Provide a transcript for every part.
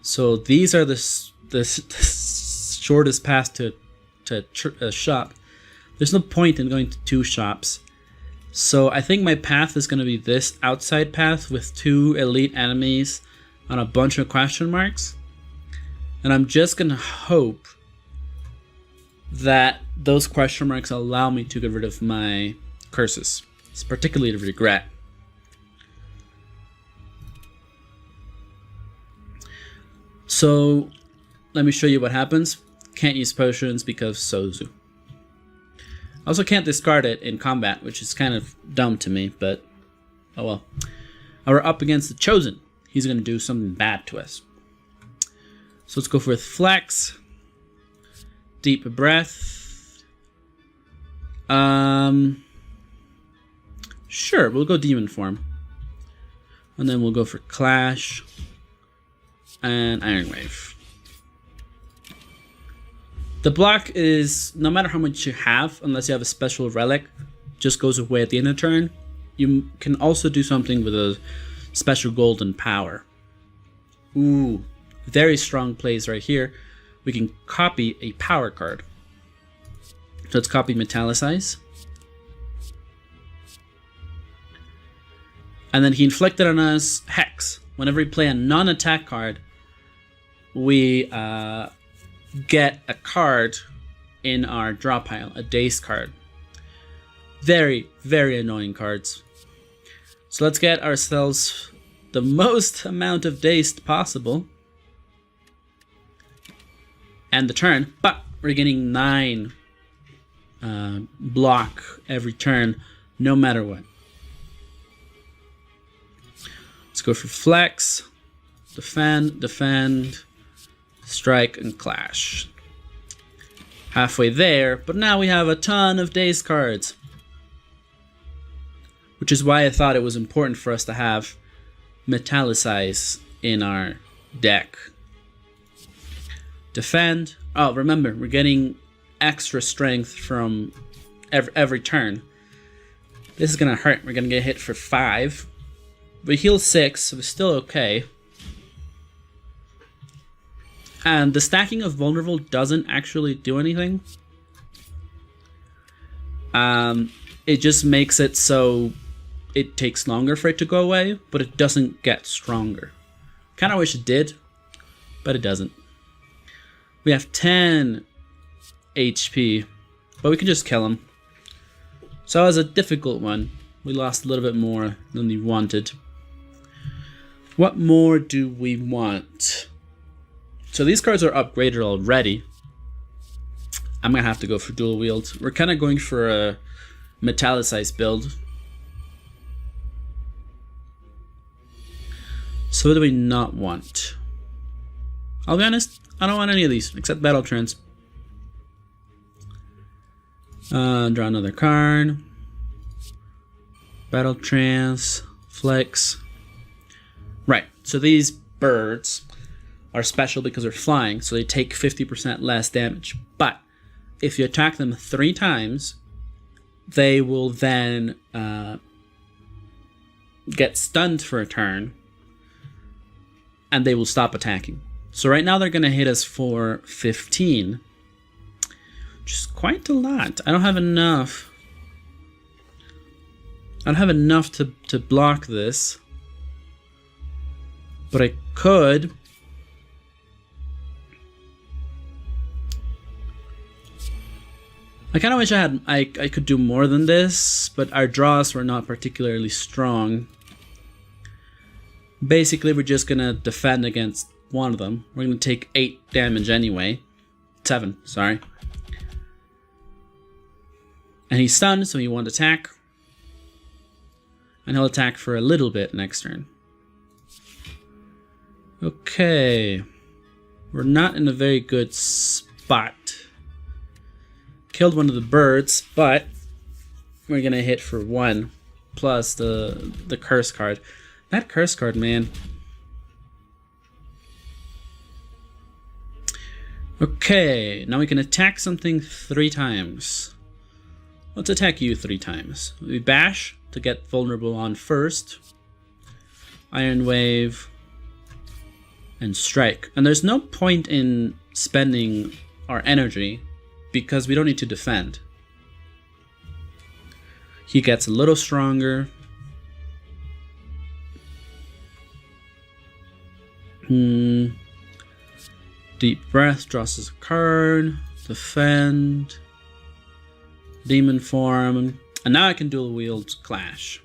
So these are the shortest path to a shop. There's no point in going to 2 shops. So I think my path is going to be this outside path with 2 elite enemies on a bunch of question marks. And I'm just going to hope that those question marks allow me to get rid of my curses. It's particularly the regret. So let me show you what happens. Can't use potions because Sozu. I also can't discard it in combat, which is kind of dumb to me, but oh well. Now we're up against the Chosen. He's going to do something bad to us. So let's go for Flex. Deep breath. Sure, we'll go Demon Form. And then we'll go for Clash. And Iron Wave. The block is, no matter how much you have, unless you have a special relic, just goes away at the end of the turn. You can also do something with a special golden power. Ooh, very strong plays right here. We can copy a power card. So let's copy Metallicize. And then he inflicted on us Hex. Whenever we play a non-attack card, we get a card in our draw pile, a Dazed card. Very, very annoying cards. So let's get ourselves the most amount of Dazed possible. And the turn, but we're getting 9 block every turn, no matter what. Let's go for Flex, defend, strike, and clash. Halfway there, but now we have a ton of Dazed cards. Which is why I thought it was important for us to have Metallicize in our deck. Defend. Oh, remember, we're getting extra strength from every turn. This is gonna hurt. We're gonna get hit for 5. We heal 6, so it's still okay. And the stacking of vulnerable doesn't actually do anything. It just makes it so it takes longer for it to go away, but it doesn't get stronger. Kinda wish it did, but it doesn't. We have 10 HP, but we can just kill him. So it was a difficult one. We lost a little bit more than we wanted. What more do we want? So these cards are upgraded already. I'm gonna have to go for dual wield. We're kind of going for a Metallicized build. So what do we not want? I'll be honest, I don't want any of these except Battle Trance. Draw another card. Battle Trance, Flex. Right, so these birds are special because they're flying, so they take 50% less damage. But if you attack them 3 times, they will then get stunned for a turn, and they will stop attacking. So right now they're going to hit us for 15, which is quite a lot. I don't have enough. I don't have enough to block this, but I could. I kind of wish I could do more than this, but our draws were not particularly strong. Basically, we're just gonna defend against one of them. We're gonna take 8 damage anyway. 7, sorry. And he's stunned, so he won't attack. And he'll attack for a little bit next turn. Okay. We're not in a very good spot. Killed one of the birds, but we're gonna hit for 1 plus the curse card. That curse card, man. Okay, now we can attack something 3 times. Let's attack you 3 times. We bash to get vulnerable on first. Iron Wave. and strike. And there's no point in spending our energy because we don't need to defend. He gets a little stronger. Deep breath, draws his card. Defend. Demon form. And now I can dual wield Clash.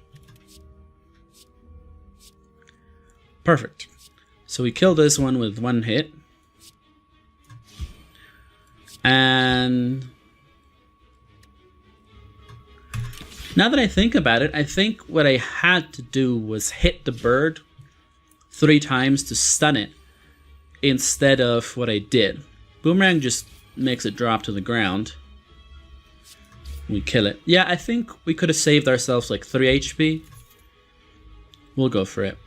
Perfect. So we kill this one with one hit. And now that I think about it, I think what I had to do was hit the bird 3 times to stun it instead of what I did. Boomerang just makes it drop to the ground. We kill it. Yeah, I think we could have saved ourselves like 3 HP. We'll go for it.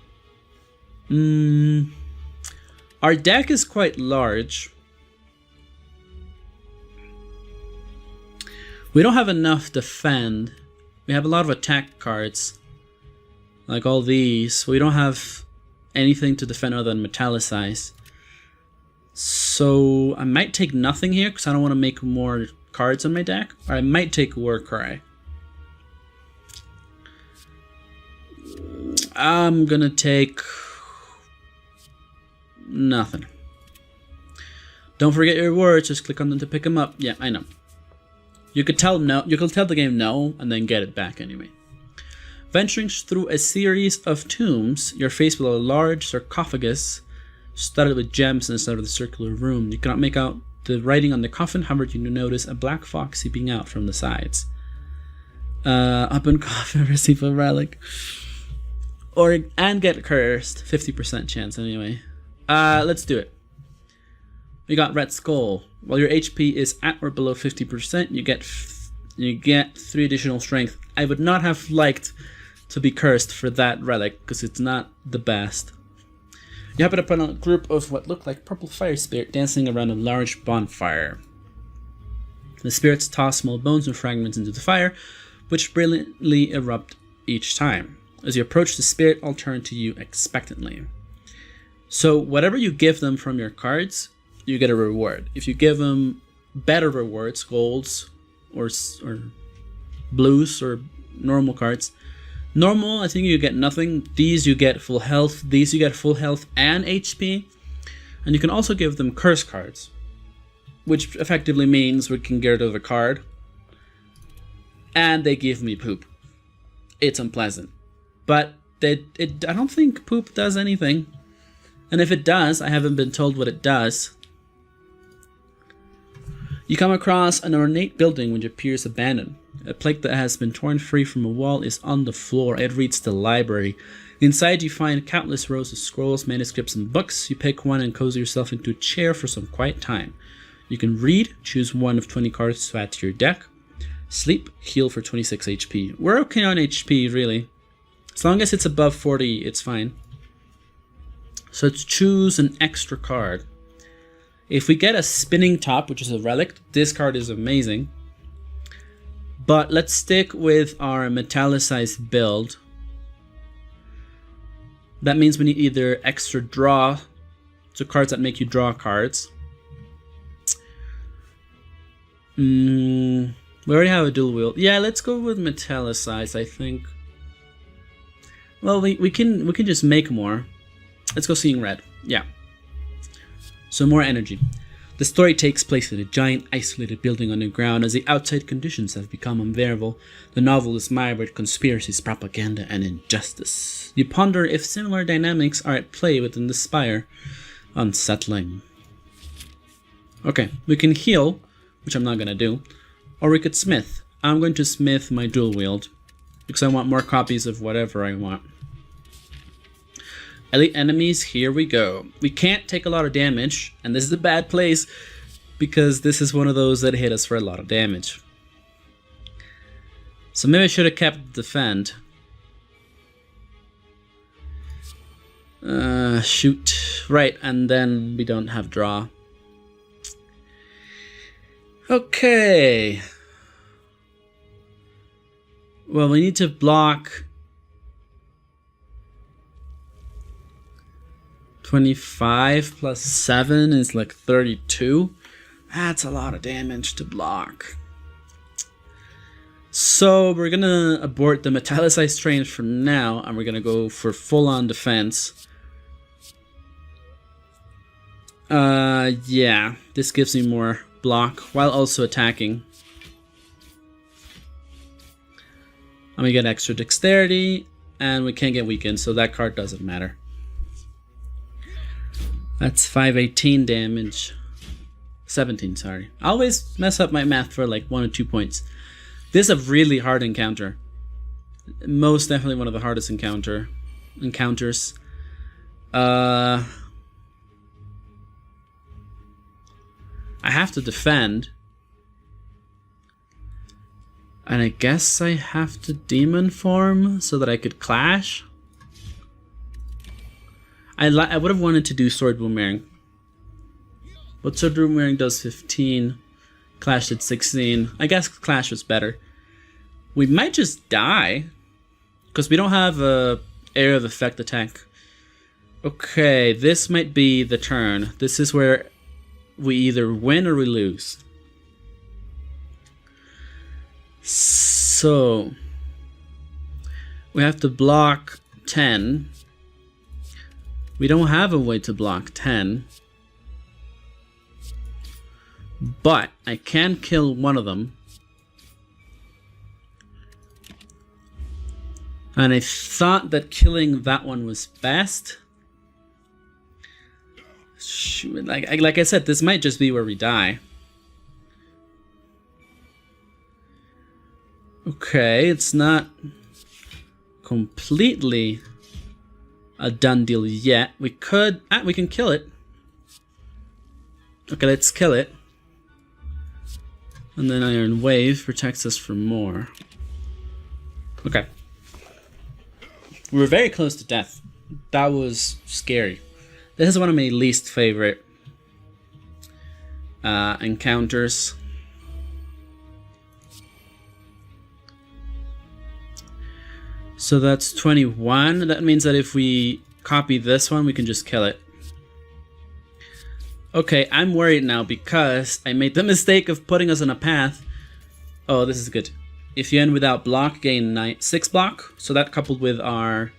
Our deck is quite large. We don't have enough defend. We have a lot of attack cards. Like all these. We don't have anything to defend other than Metallicize. So I might take nothing here because I don't want to make more cards on my deck. Or I might take Warcry. I'm gonna take nothing. Don't forget your words, just click on them to pick them up. Yeah, I know. You could tell no, you could tell the game no, and then get it back anyway. Venturing through a series of tombs, you're faced with a large sarcophagus studded with gems inside of the circular room. You cannot make out the writing on the coffin, however, you notice a black fox seeping out from the sides. Open coffin, receive a relic. And get cursed. 50% chance anyway. Let's do it. We got Red Skull. While your HP is at or below 50%, you get 3 additional strength. I would not have liked to be cursed for that relic because it's not the best. You happen upon a group of what look like purple fire spirit dancing around a large bonfire. The spirits toss small bones and fragments into the fire, which brilliantly erupt each time. As you approach the spirit, I'll turn to you expectantly. So whatever you give them from your cards, you get a reward. If you give them better rewards, golds, or blues, or normal cards. Normal, I think you get nothing. These you get full health. These you get full health and HP. And you can also give them curse cards, which effectively means we can get rid of a card. And they give me poop. It's unpleasant. But I don't think poop does anything. And if it does, I haven't been told what it does. You come across an ornate building which appears abandoned. A plate that has been torn free from a wall is on the floor. It reads the library. Inside you find countless rows of scrolls, manuscripts, and books. You pick one and cozy yourself into a chair for some quiet time. You can read, choose one of 20 cards to add to your deck. Sleep, heal for 26 HP. We're okay on HP, really. As long as it's above 40, it's fine. So let's choose an extra card. If we get a spinning top, which is a relic, this card is amazing. But let's stick with our metallicized build. That means we need either extra draw, so cards that make you draw cards. We already have a dual wield. Yeah, let's go with metallicized, I think. Well, we can just make more. Let's go Seeing Red. Yeah. So more energy. The story takes place in a giant isolated building underground as the outside conditions have become unbearable. The novel is mired with conspiracies, propaganda, and injustice. You ponder if similar dynamics are at play within the Spire. Unsettling. Okay, we can heal, which I'm not going to do. Or we could smith. I'm going to smith my dual wield because I want more copies of whatever I want. Elite enemies, here we go. We can't take a lot of damage, and this is a bad place because this is one of those that hit us for a lot of damage. So maybe I should have kept defend. Shoot. Right, and then we don't have draw. Okay. Well, we need to block 25 plus 7 is like 32. That's a lot of damage to block. So we're gonna abort the metallicized strange for now, and we're gonna go for full-on defense. Yeah, this gives me more block while also attacking. And we get extra dexterity, and we can't get weakened, so that card doesn't matter. That's 518 damage. 17, sorry. I always mess up my math for like 1 or 2 points. This is a really hard encounter. Most definitely one of the hardest encounters. I have to defend. And I guess I have to demon form so that I could clash. I would have wanted to do sword boomerang. But sword boomerang does 15. Clash did 16. I guess clash was better. We might just die. Because we don't have a area of effect attack. Okay, this might be the turn. This is where we either win or we lose. So we have to block 10. We don't have a way to block 10. But I can kill one of them. And I thought that killing that one was best. Like I said, this might just be where we die. Okay, it's not completely a done deal yet. We can kill it. Okay, let's kill it. And then Iron Wave protects us from more. Okay. We were very close to death. That was scary. This is one of my least favorite encounters. So that's 21. That means that if we copy this one, we can just kill it. Okay, I'm worried now because I made the mistake of putting us on a path. Oh, this is good. If you end without block, gain 6 block. So that coupled with our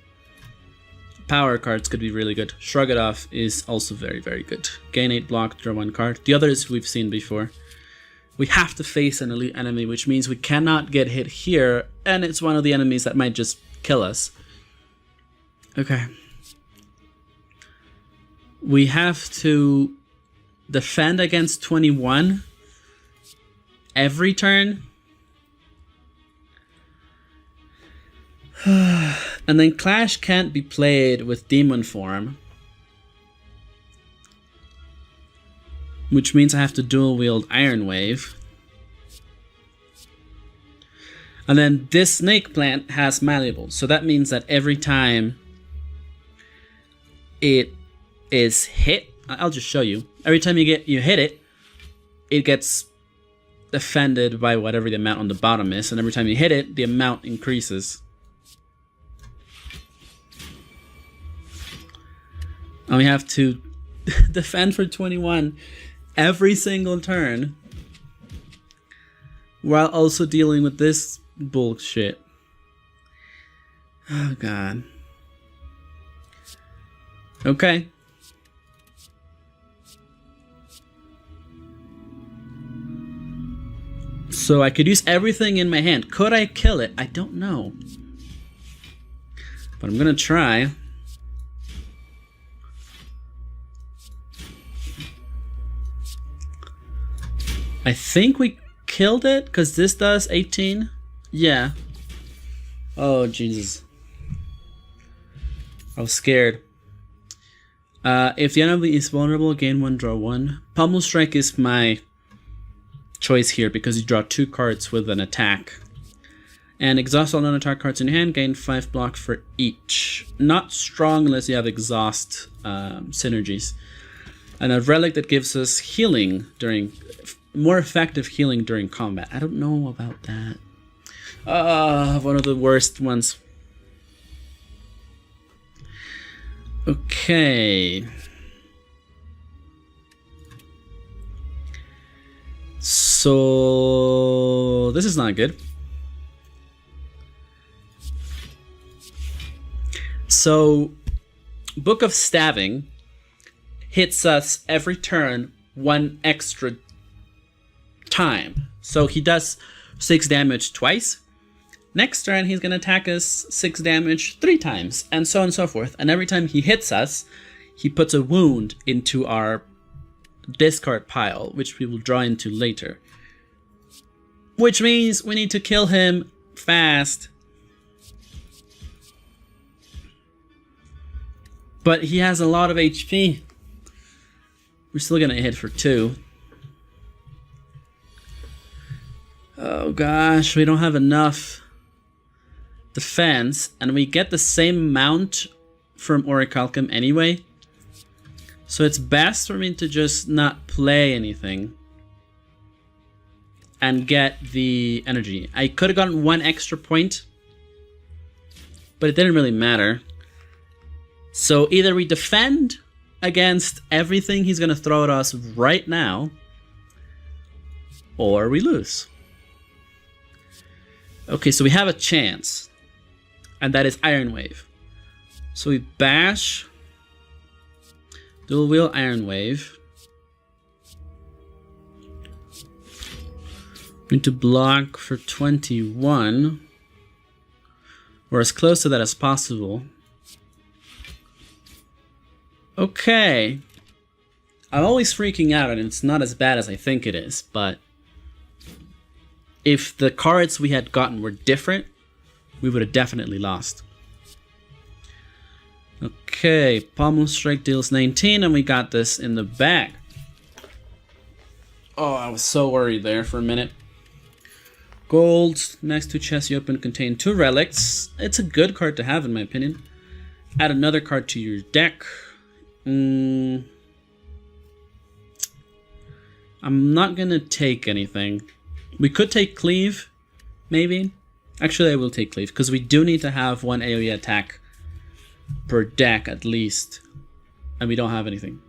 power cards could be really good. Shrug It Off is also very, very good. Gain 8 block, draw 1 card. The others we've seen before. We have to face an elite enemy, which means we cannot get hit here. And it's one of the enemies that might just kill us. Okay. We have to defend against 21 every turn. And then Clash can't be played with demon form, which means I have to dual wield Iron Wave. And then this snake plant has malleable, so that means that every time it is hit, I'll just show you. Every time you hit it, it gets defended by whatever the amount on the bottom is, and every time you hit it, the amount increases. And we have to defend for 21 every single turn while also dealing with this bullshit. Oh god. Okay. So I could use everything in my hand. Could I kill it? I don't know. But I'm gonna try. I think we killed it because this does 18. Yeah. Oh, Jesus. I was scared. If the enemy is vulnerable, gain 1, draw 1. Pummel Strike is my choice here because you draw 2 cards with an attack. And exhaust all non-attack cards in your hand, gain 5 block for each. Not strong unless you have exhaust synergies. And a relic that gives us healing during... more effective healing during combat. I don't know about that. One of the worst ones. Okay. So this is not good. So Book of Stabbing hits us every turn 1 extra time. So he does 6 damage twice. Next turn he's going to attack us 6 damage 3 times, and so on and so forth. And every time he hits us, he puts a wound into our discard pile, which we will draw into later. Which means we need to kill him fast. But he has a lot of HP. We're still gonna hit for 2. Oh gosh, we don't have enough defense, and we get the same amount from Orichalcum anyway. So it's best for me to just not play anything and get the energy. I could have gotten 1 extra point, but it didn't really matter. So either we defend against everything he's going to throw at us right now, or we lose. Okay, so we have a chance, and that is Iron Wave. So we bash, dual wheel Iron Wave. Going to block for 21, or as close to that as possible. Okay. I'm always freaking out, and it's not as bad as I think it is, but if the cards we had gotten were different, we would have definitely lost. Okay, Pommel Strike deals 19, and we got this in the bag. Oh, I was so worried there for a minute. Gold, next to chest you open, contain 2 relics. It's a good card to have in my opinion. Add another card to your deck. I'm not gonna take anything. We could take Cleave, maybe. Actually, I will take Cleave, because we do need to have 1 AoE attack per deck at least. And we don't have anything.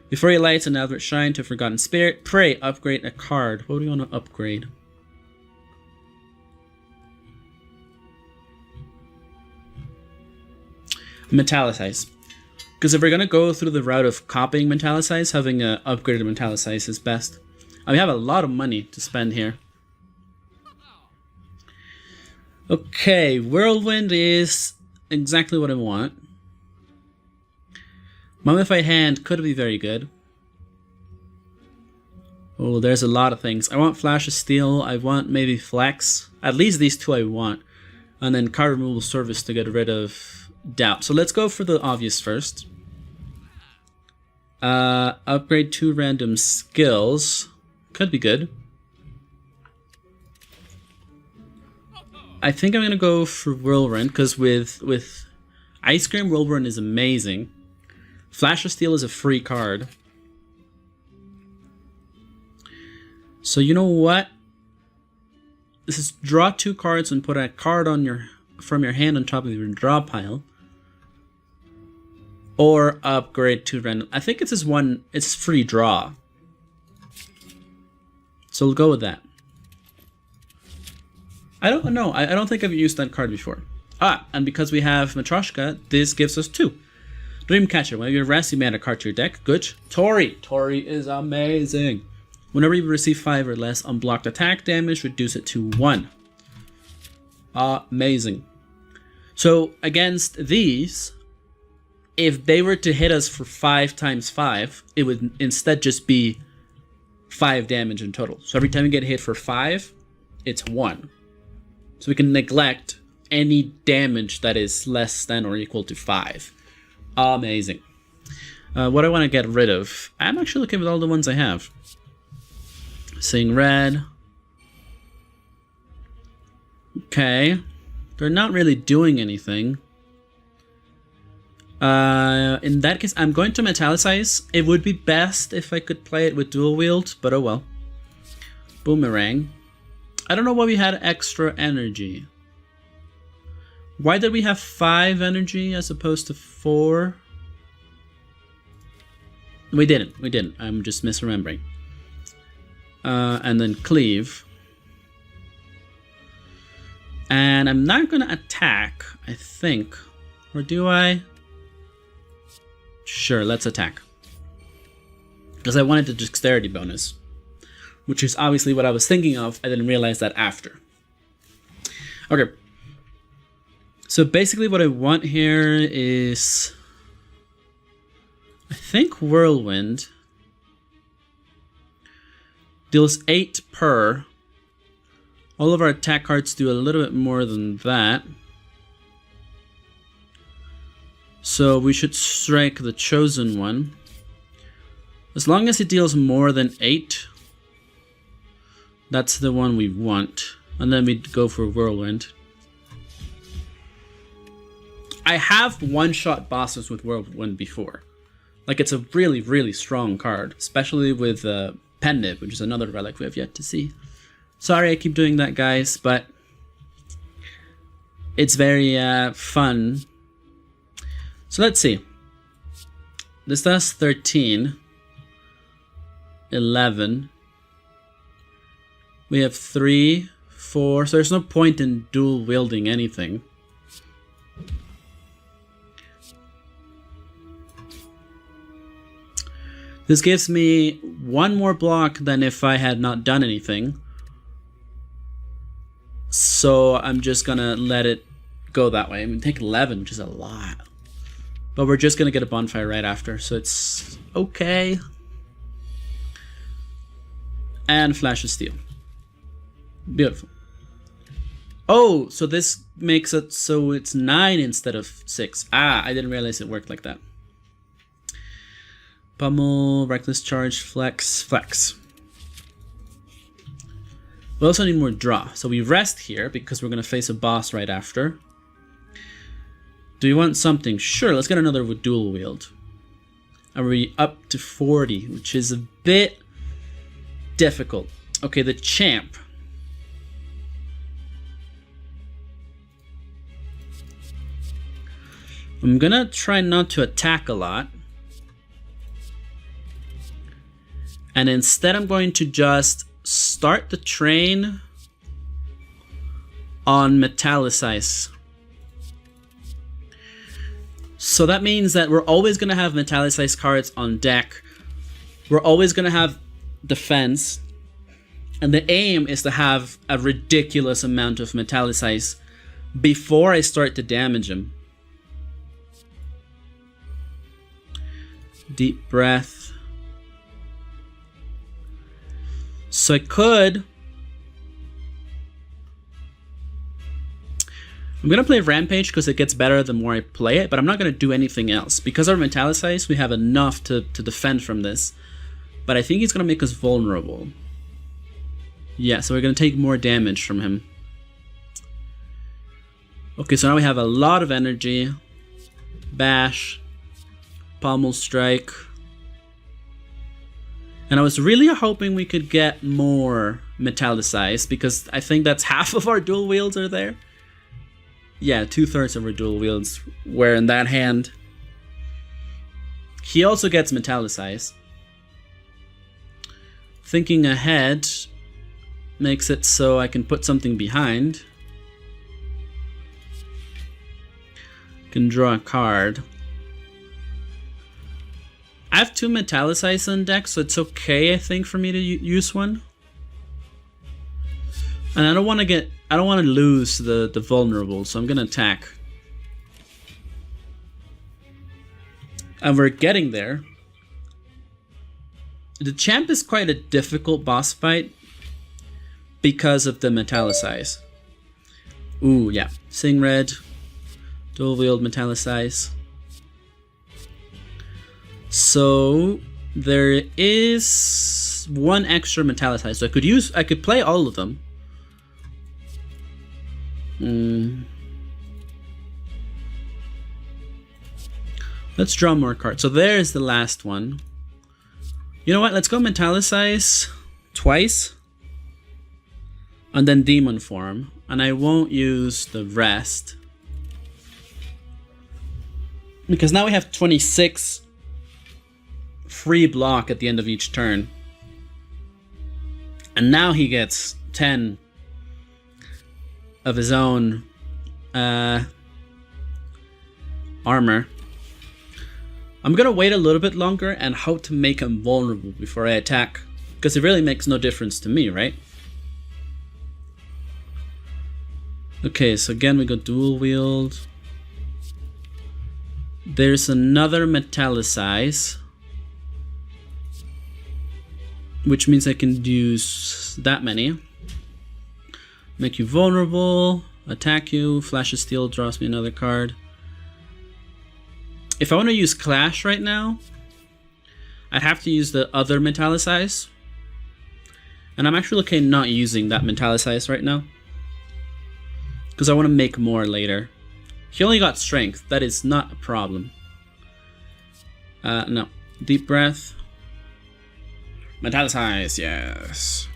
Before he lights an Eldritch Shine to Forgotten Spirit, pray, upgrade a card. What do you want to upgrade? Metallicize. Because if we're going to go through the route of copying Metallicize, having an upgraded Metallicize is best. We have a lot of money to spend here. Okay, Whirlwind is exactly what I want. Mummified Hand could be very good. Oh, there's a lot of things. I want Flash of Steel. I want maybe Flex. At least these 2 I want. And then Card Removal Service to get rid of Doubt. So let's go for the obvious first. Upgrade 2 random skills. Could be good. I think I'm going to go for Whirlwind, because with Ice Cream, Whirlwind is amazing. Flash of Steel is a free card. So you know what? This is draw 2 cards and put a card on from your hand on top of your draw pile. Or upgrade 2 random. I think it's just one. It's free draw. So we'll go with that. I don't know. I don't think I've used that card before. And because we have Matryoshka, this gives us 2. Dreamcatcher. When you rest, you may add a card to your deck. Good. Tori. Tori is amazing. Whenever you receive 5 or less unblocked attack damage, reduce it to 1. Amazing. So against these, if they were to hit us for 5 times 5, it would instead just be 5 damage in total. So every time we get hit for 5, it's 1. So we can neglect any damage that is less than or equal to 5. Amazing. What I want to get rid of. I'm actually looking at all the ones I have. Seeing red. Okay. They're not really doing anything. In that case, I'm going to Metallicize. It would be best if I could play it with dual wield, but oh well. Boomerang. I don't know why we had extra energy. Why did we have 5 energy as opposed to 4? We didn't. I'm just misremembering. And then cleave. And I'm not gonna attack, I think. Or do I? Sure, let's attack. Because I wanted the dexterity bonus. Which is obviously what I was thinking of. I didn't realize that after. Okay. So basically what I want here is... I think Whirlwind deals 8 per. All of our attack cards do a little bit more than that. So we should strike the chosen one. As long as it deals more than 8, that's the one we want. And then we go for Whirlwind. I have one-shot bosses with Whirlwind before. Like, it's a really, really strong card. Especially with Pendant, which is another relic we have yet to see. Sorry I keep doing that, guys, but it's very fun. So let's see. This does 13. 11. We have 3, 4. So there's no point in dual wielding anything. This gives me 1 more block than if I had not done anything. So I'm just gonna let it go that way. I mean, take 11, which is a lot. But we're just gonna get a bonfire right after, so it's okay. And Flash of Steel. Beautiful. Oh, so this makes it so it's 9 instead of 6. Ah, I didn't realize it worked like that. Pummel, Reckless Charge, Flex, Flex. We also need more draw. So we rest here because we're going to face a boss right after. Do you want something? Sure, let's get another with dual wield. And we're up to 40, which is a bit difficult. Okay, the champ. I'm going to try not to attack a lot. And instead I'm going to just start the train on Metallicize. So that means that we're always going to have Metallicize cards on deck. We're always going to have defense. And the aim is to have a ridiculous amount of Metallicize before I start to damage him. Deep breath. So I could... I'm going to play Rampage because it gets better the more I play it, but I'm not going to do anything else. Because of Metallicize, we have enough to defend from this. But I think he's going to make us vulnerable. Yeah, so we're going to take more damage from him. Okay, so now we have a lot of energy. Bash. Pommel Strike. And I was really hoping we could get more Metallicize, because I think that's half of our dual wields are there. Yeah, 2/3 of our dual wields were in that hand. He also gets Metallicize. Thinking ahead makes it so I can put something behind. Can draw a card. I have 2 Metallicize on deck, so it's okay, I think, for me to use one. And I don't want to lose the vulnerable, so I'm gonna attack. And we're getting there. The champ is quite a difficult boss fight because of the Metallicize. Ooh, yeah. Sing Red, dual wield Metallicize. So there is 1 extra Metallicize, so I could play all of them. Let's draw more cards. So there's the last one. You know what? Let's go Metallicize twice. And then Demon Form. And I won't use the rest. Because now we have 26 free block at the end of each turn. And now he gets 10 of his own armor. I'm gonna wait a little bit longer and hope to make him vulnerable before I attack, because it really makes no difference to me, right? Okay, so again we go dual wield. There's another metallicize, which means I can use that many. Make you vulnerable, attack you, Flash of Steel draws me another card. If I want to use Clash right now, I'd have to use the other metallicize. And I'm actually okay not using that metallicize right now, because I want to make more later. He only got strength, that is not a problem. No. Deep breath. Metallicize, yes.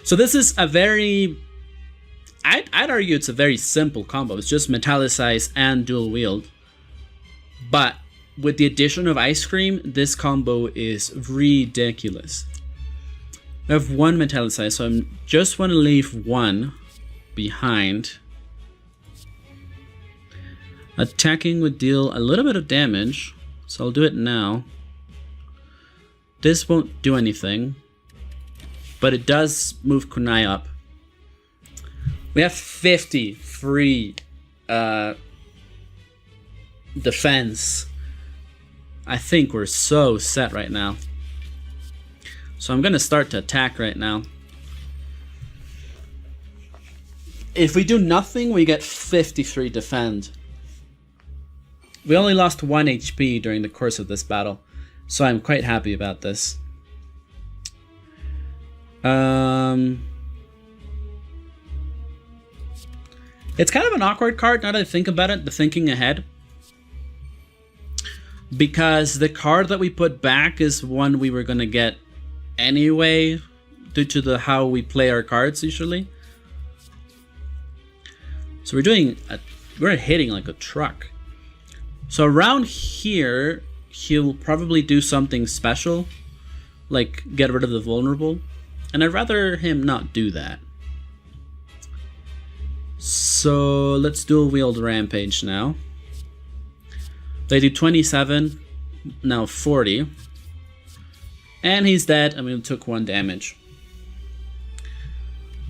So this is a very... I'd argue it's a very simple combo. It's just metallicize and dual wield. But with the addition of ice cream, this combo is ridiculous. I have one metallicize, so I just want to leave one behind. Attacking would deal a little bit of damage, so I'll do it now. This won't do anything, but it does move Kunai up. We have 50 free defense. I think we're so set right now. So I'm gonna start to attack right now. If we do nothing, we get 53 defend. We only lost 1 HP during the course of this battle, so I'm quite happy about this. It's kind of an awkward card now that I think about it, the thinking ahead. Because the card that we put back is one we were going to get anyway, due to how we play our cards usually. So we're hitting like a truck. So around here, he'll probably do something special, like get rid of the vulnerable. And I'd rather him not do that. So let's dual wield Rampage now. They do 27, now 40. And he's dead, and we took 1 damage.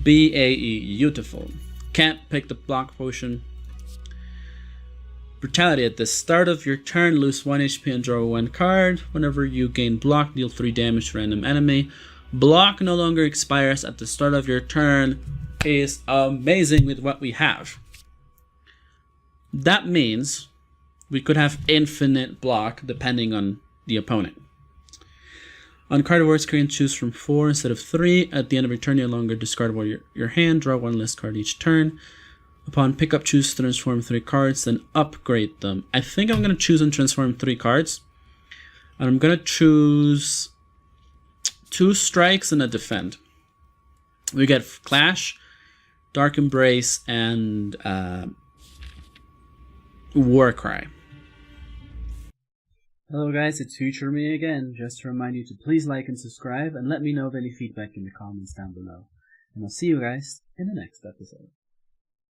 BAE, beautiful. Can't pick the block potion. Brutality, at the start of your turn, lose 1 HP and draw 1 card. Whenever you gain block, deal 3 damage to random enemy. Block no longer expires at the start of your turn. Is amazing with what we have. That means we could have infinite block depending on the opponent. On card awards, you can choose from 4 instead of 3. At the end of your turn, you no longer discard your hand. Draw 1 list card each turn. Upon pickup, choose to transform 3 cards, then upgrade them. I think I'm going to choose and transform 3 cards. And I'm going to choose 2 strikes and a defend. We get Clash, Dark Embrace, and Warcry. Hello guys, it's Future Me again. Just to remind you to please like and subscribe, and let me know of any feedback in the comments down below. And I'll see you guys in the next episode.